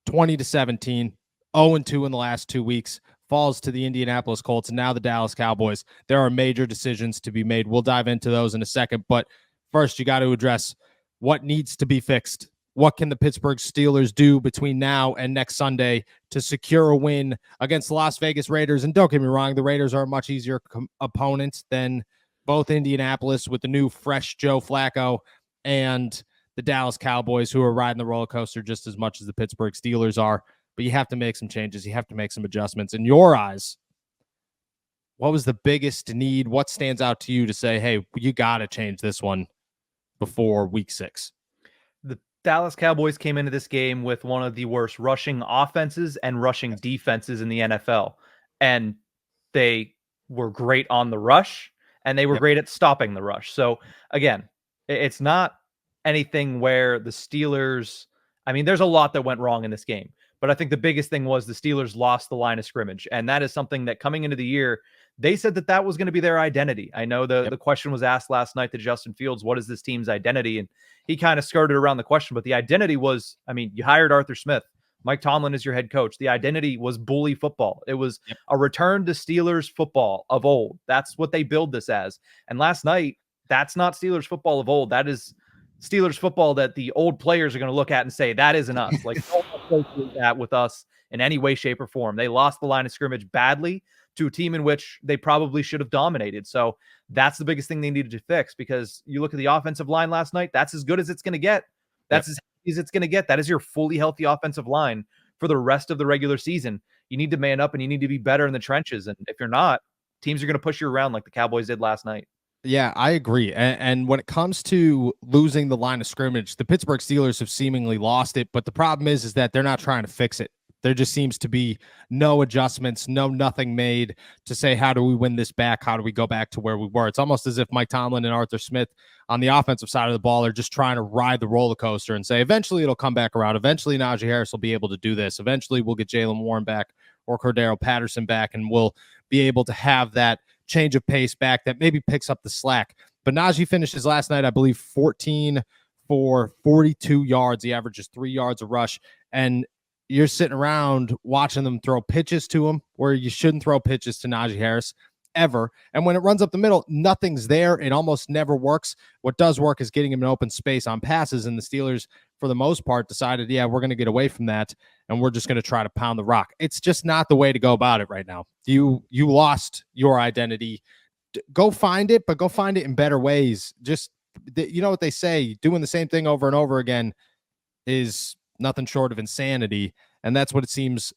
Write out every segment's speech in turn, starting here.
20-17, 0-2 in the last 2 weeks, falls to the Indianapolis Colts and now the Dallas Cowboys. There are major decisions to be made. We'll dive into those in a second, but first you got to address what needs to be fixed. What can the Pittsburgh Steelers do between now and next Sunday to secure a win against the Las Vegas Raiders? And don't get me wrong, the Raiders are a much easier opponent than both Indianapolis with the new fresh Joe Flacco and the Dallas Cowboys, who are riding the roller coaster just as much as the Pittsburgh Steelers are. But you have to make some changes. You have to make some adjustments. In your eyes, what was the biggest need? What stands out to you to say, hey, you got to change this one before week 6? The Dallas Cowboys came into this game with one of the worst rushing offenses and rushing defenses in the NFL. And they were great on the rush, and they were great at stopping the rush. So, again, it's not anything where the Steelers, I mean, there's a lot that went wrong in this game. But I think the biggest thing was the Steelers lost the line of scrimmage. And that is something that coming into the year, they said that that was going to be their identity. I know the question was asked last night to Justin Fields, what is this team's identity? And he kind of skirted around the question, but the identity was, I mean, you hired Arthur Smith. Mike Tomlin is your head coach. The identity was bully football. It was a return to Steelers football of old. That's what they build this as. And last night, that's not Steelers football of old. That is Steelers football that the old players are going to look at and say, that isn't us. Like, don't do that with us in any way, shape, or form. They lost the line of scrimmage badly to a team in which they probably should have dominated. So that's the biggest thing they needed to fix, because you look at the offensive line last night, that's as good as it's going to get. That's as healthy as it's going to get. That is your fully healthy offensive line for the rest of the regular season. You need to man up and you need to be better in the trenches. And if you're not, teams are going to push you around like the Cowboys did last night. Yeah, I agree. And when it comes to losing the line of scrimmage, the Pittsburgh Steelers have seemingly lost it. But the problem is that they're not trying to fix it. There just seems to be no adjustments, nothing made to say, how do we win this back? How do we go back to where we were? It's almost as if Mike Tomlin and Arthur Smith on the offensive side of the ball are just trying to ride the roller coaster and say, eventually it'll come back around. Eventually Najee Harris will be able to do this. Eventually we'll get Jaylen Warren back or Cordero Patterson back, and we'll be able to have that change of pace back that maybe picks up the slack. But Najee finishes last night, I believe, 14 for 42 yards. He averages 3 yards a rush. And you're sitting around watching them throw pitches to him where you shouldn't throw pitches to Najee Harris ever. And when it runs up the middle, nothing's there. It almost never works. What does work is getting him an open space on passes. And the Steelers, for the most part, decided, yeah, we're going to get away from that, and we're just going to try to pound the rock. It's just not the way to go about it right now. You lost your identity. Go find it, but go find it in better ways. Just, you know what they say, doing the same thing over and over again is nothing short of insanity. And that's what it seems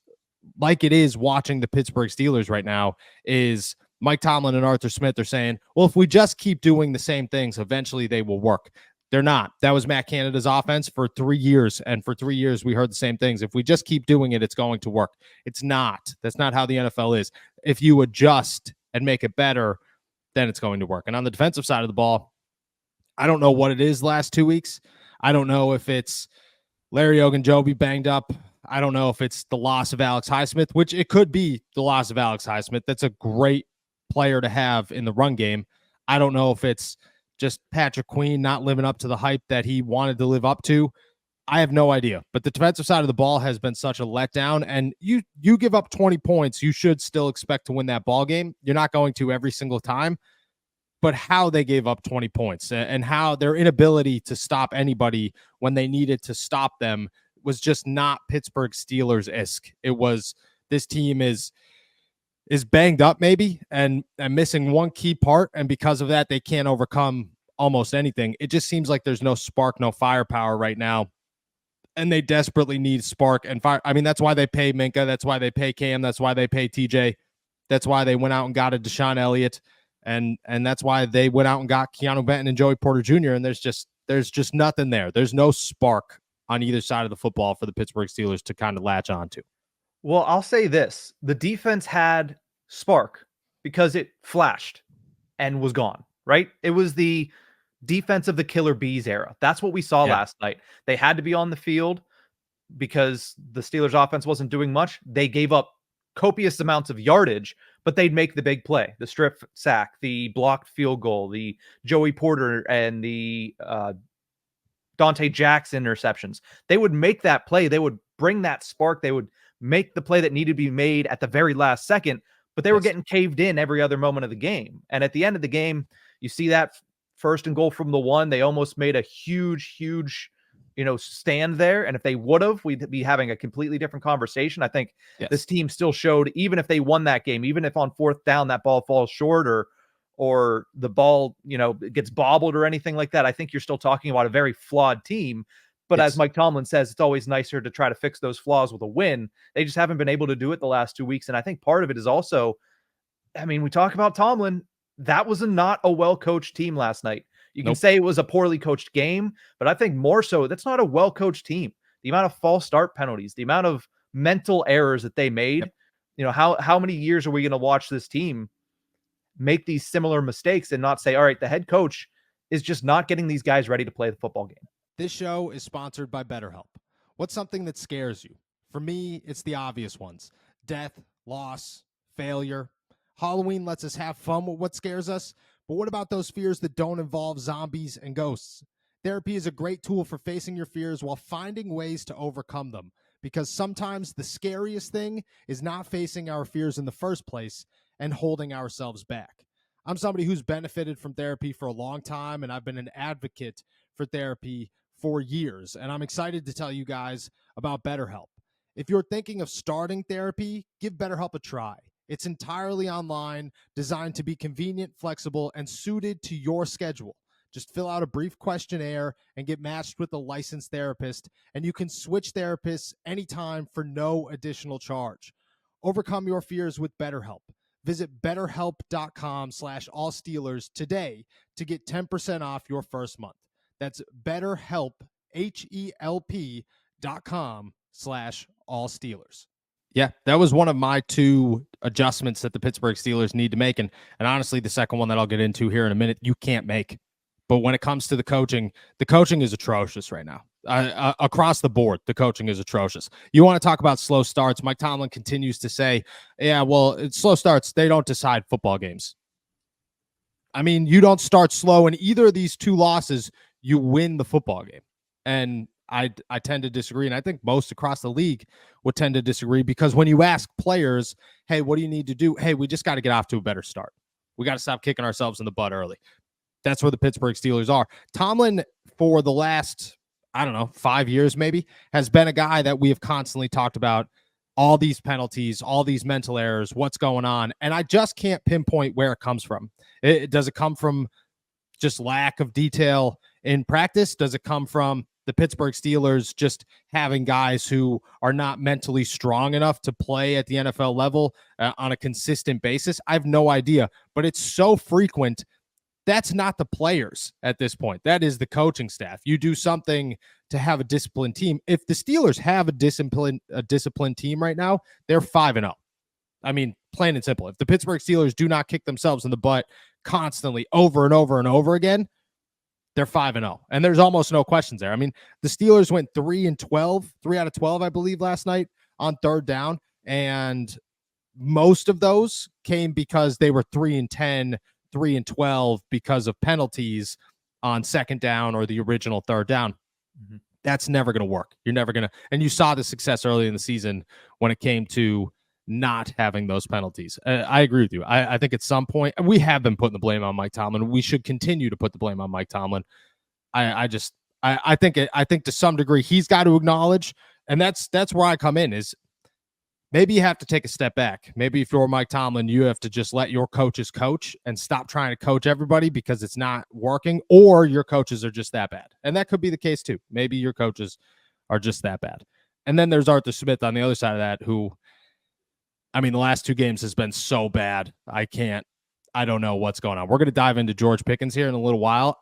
like it is watching the Pittsburgh Steelers right now. Is Mike Tomlin and Arthur Smith are saying, well, if we just keep doing the same things, eventually they will work. They're not. That was Matt Canada's offense for 3 years. And for 3 years, we heard the same things. If we just keep doing it, it's going to work. It's not. That's not how the NFL is. If you adjust and make it better, then it's going to work. And on the defensive side of the ball, I don't know what it is last 2 weeks. I don't know if it's Larry Ogunjobi banged up. I don't know if it's the loss of Alex Highsmith, which it could be the loss of Alex Highsmith. That's a great player to have in the run game. I don't know if it's just Patrick Queen not living up to the hype that he wanted to live up to. I have no idea. But the defensive side of the ball has been such a letdown. And you give up 20 points, you should still expect to win that ball game. You're not going to every single time. But how they gave up 20 points and how their inability to stop anybody when they needed to stop them was just not Pittsburgh Steelers-esque. It was, this team is banged up maybe and missing one key part, and because of that, they can't overcome almost anything. It just seems like there's no spark, no firepower right now, and they desperately need spark and fire. I mean, that's why they pay Minka. That's why they pay Cam. That's why they pay TJ. That's why they went out and got a Deshaun Elliott. And that's why they went out and got Keanu Benton and Joey Porter Jr. And there's just nothing there. There's no spark on either side of the football for the Pittsburgh Steelers to kind of latch on to. Well, I'll say this. The defense had spark because it flashed and was gone, right? It was the defense of the Killer Bees era. That's what we saw last night. They had to be on the field because the Steelers offense wasn't doing much. They gave up copious amounts of yardage, but they'd make the big play, the strip sack, the blocked field goal, the Joey Porter and the Dante Jackson interceptions. They would make that play. They would bring that spark. They would make the play that needed to be made at the very last second, but they were getting caved in every other moment of the game. And at the end of the game, you see that first and goal from the 1, they almost made a huge, stand there. And if they would have, we'd be having a completely different conversation. I think this team still showed, even if they won that game, even if on 4th down that ball falls short or the ball, gets bobbled or anything like that, I think you're still talking about a very flawed team. But as Mike Tomlin says, it's always nicer to try to fix those flaws with a win. They just haven't been able to do it the last 2 weeks. And I think part of it is also, we talk about Tomlin. That was not a well-coached team last night. You can say it was a poorly coached game, but I think more so, that's not a well-coached team. The amount of false start penalties, the amount of mental errors that they made, how many years are we going to watch this team make these similar mistakes and not say, all right, the head coach is just not getting these guys ready to play the football game. This show is sponsored by BetterHelp. What's something that scares you? For me, it's the obvious ones. Death, loss, failure. Halloween lets us have fun with what scares us, but what about those fears that don't involve zombies and ghosts? Therapy is a great tool for facing your fears while finding ways to overcome them, because sometimes the scariest thing is not facing our fears in the first place and holding ourselves back. I'm somebody who's benefited from therapy for a long time, and I've been an advocate for therapy for years, and I'm excited to tell you guys about BetterHelp. If you're thinking of starting therapy, give BetterHelp a try. It's entirely online, designed to be convenient, flexible, and suited to your schedule. Just fill out a brief questionnaire and get matched with a licensed therapist, and you can switch therapists anytime for no additional charge. Overcome your fears with BetterHelp. Visit BetterHelp.com/allsteelers today to get 10% off your first month. That's BetterHelp, HELP.com/allsteelers. Yeah, that was one of my 2 adjustments that the Pittsburgh Steelers need to make. And honestly, the second one that I'll get into here in a minute, you can't make. But when it comes to the coaching is atrocious right now. Across the board, the coaching is atrocious. You want to talk about slow starts. Mike Tomlin continues to say, it's slow starts. They don't decide football games. You don't start slow. In either of these 2 losses, you win the football game. And I tend to disagree. And I think most across the league would tend to disagree, because when you ask players, hey, what do you need to do? Hey, we just got to get off to a better start. We got to stop kicking ourselves in the butt early. That's where the Pittsburgh Steelers are. Tomlin, for the last, 5 years maybe, has been a guy that we have constantly talked about all these penalties, all these mental errors, what's going on. And I just can't pinpoint where it comes from. Does it come from just lack of detail in practice? Does it come from the Pittsburgh Steelers just having guys who are not mentally strong enough to play at the NFL level on a consistent basis? I have no idea, but it's so frequent. That's not the players at this point. That is the coaching staff. You do something to have a disciplined team. If the Steelers have a disciplined team right now, they're 5-0. Plain and simple. If the Pittsburgh Steelers do not kick themselves in the butt constantly over and over and over again, they're 5-0. And there's almost no questions there. The Steelers went 3-12, 3 out of 12, I believe, last night on 3rd down. And most of those came because they were 3-10, 3-12 because of penalties on 2nd down or the original 3rd down. Mm-hmm. That's never going to work. You're never going to. And you saw the success early in the season when it came to not having those penalties. I agree with you. I think at some point we have been putting the blame on Mike Tomlin. We should continue to put the blame on Mike Tomlin. I think to some degree he's got to acknowledge, and that's where I come in, is maybe you have to take a step back. Maybe if you're Mike Tomlin, you have to just let your coaches coach and stop trying to coach everybody because it's not working, or your coaches are just that bad. And that could be the case too. Maybe your coaches are just that bad. And then there's Arthur Smith on the other side of that, who, the last 2 games has been so bad. I don't know what's going on. We're going to dive into George Pickens here in a little while.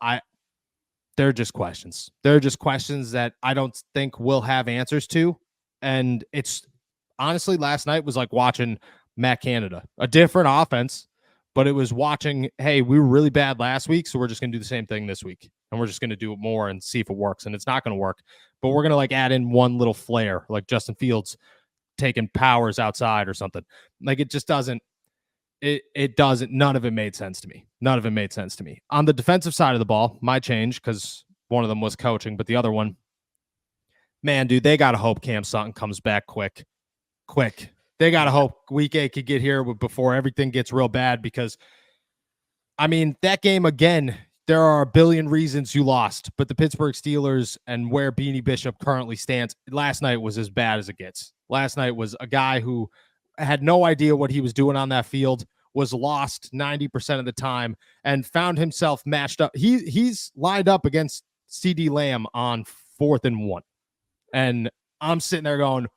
They're just questions. They're just questions that I don't think we'll have answers to. And it's honestly, last night was like watching Matt Canada, a different offense, but it was watching, hey, we were really bad last week, so we're just going to do the same thing this week. And we're just going to do it more and see if it works. And it's not going to work, but we're going to add in one little flair, like Justin Fields taking powers outside or something. It just doesn't, it doesn't, none of it made sense to me. None of it made sense to me. On the defensive side of the ball, my change, because One of them was coaching, but the other one, man, dude, they got to hope Cam Sutton comes back quick. They got to hope week 8 could get here before everything gets real bad, because, I mean, that game, again, there are a billion reasons you lost, but the Pittsburgh Steelers and where Beanie Bishop currently stands, last night was as bad as it gets. Last night was a guy who had no idea what he was doing on that field, was lost 90% of the time, and found himself matched up. He's lined up against CeeDee Lamb on 4th and 1. And I'm sitting there going,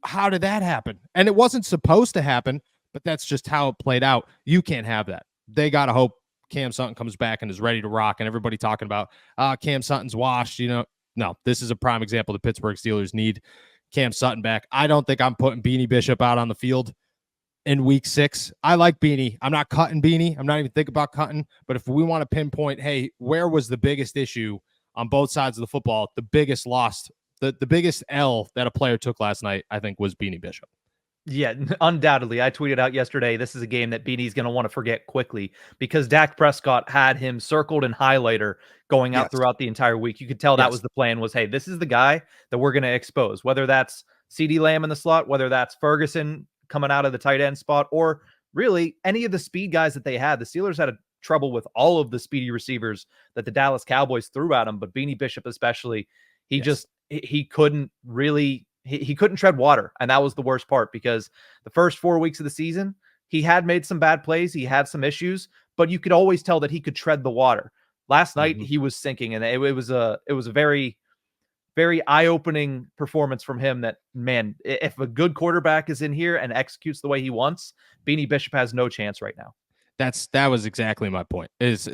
how did that happen? And it wasn't supposed to happen, but that's just how it played out. You can't have that. They got to hope Cam Sutton comes back and is ready to rock. And everybody talking about Cam Sutton's washed, no, this is a prime example. The Pittsburgh Steelers need Cam Sutton back. I don't think I'm putting Beanie Bishop out on the field in week 6. I like Beanie. I'm not cutting Beanie. I'm not even thinking about cutting. But if we want to pinpoint, hey, where was the biggest issue on both sides of the football, the biggest loss, the biggest L that a player took last night, I think, was Beanie Bishop. Yeah, undoubtedly. I tweeted out yesterday, this is a game that Beanie's going to want to forget quickly, because Dak Prescott had him circled in highlighter going out throughout the entire week. You could tell that was the plan, was, hey, this is the guy that we're going to expose, whether that's CeeDee Lamb in the slot, whether that's Ferguson coming out of the tight end spot, or really any of the speed guys that they had. The Steelers had trouble with all of the speedy receivers that the Dallas Cowboys threw at him, but Beanie Bishop especially, he couldn't really... He couldn't tread water, and that was the worst part, because the first 4 weeks of the season, he had made some bad plays. He had some issues, but you could always tell that he could tread the water. Last night, he was sinking, and it was a very, very eye-opening performance from him that, man, if a good quarterback is in here and executes the way he wants, Beanie Bishop has no chance right now. That was exactly my point, is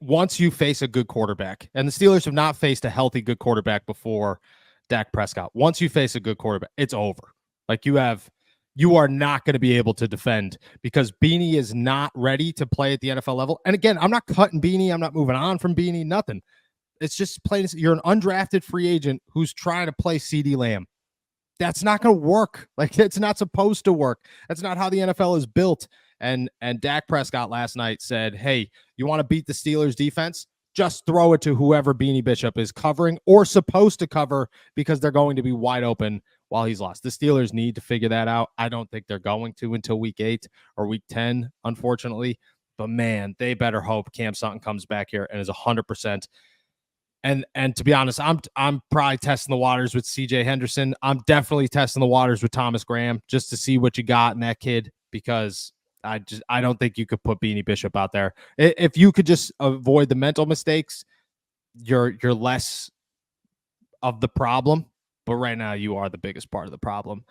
once you face a good quarterback, and the Steelers have not faced a healthy good quarterback before Dak Prescott. Once you face a good quarterback, it's over. Like, you are not going to be able to defend, because Beanie is not ready to play at the NFL level. And again, I'm not cutting Beanie. I'm not moving on from Beanie. Nothing. It's just plain. You're an undrafted free agent who's trying to play CeeDee Lamb. That's not going to work. Like, it's not supposed to work. That's not how the NFL is built. And Dak Prescott last night said, hey, you want to beat the Steelers defense? Just throw it to whoever Beanie Bishop is covering or supposed to cover, because they're going to be wide open while he's lost. The Steelers need to figure that out. I don't think they're going to until week 8 or week 10, unfortunately. But, man, they better hope Cam Sutton comes back here and is 100%. And to be honest, I'm probably testing the waters with CJ Henderson. I'm definitely testing the waters with Thomas Graham, just to see what you got in that kid, because I don't think you could put Beanie Bishop out there. If you could just avoid the mental mistakes, you're less of the problem. But right now, you are the biggest part of the problem.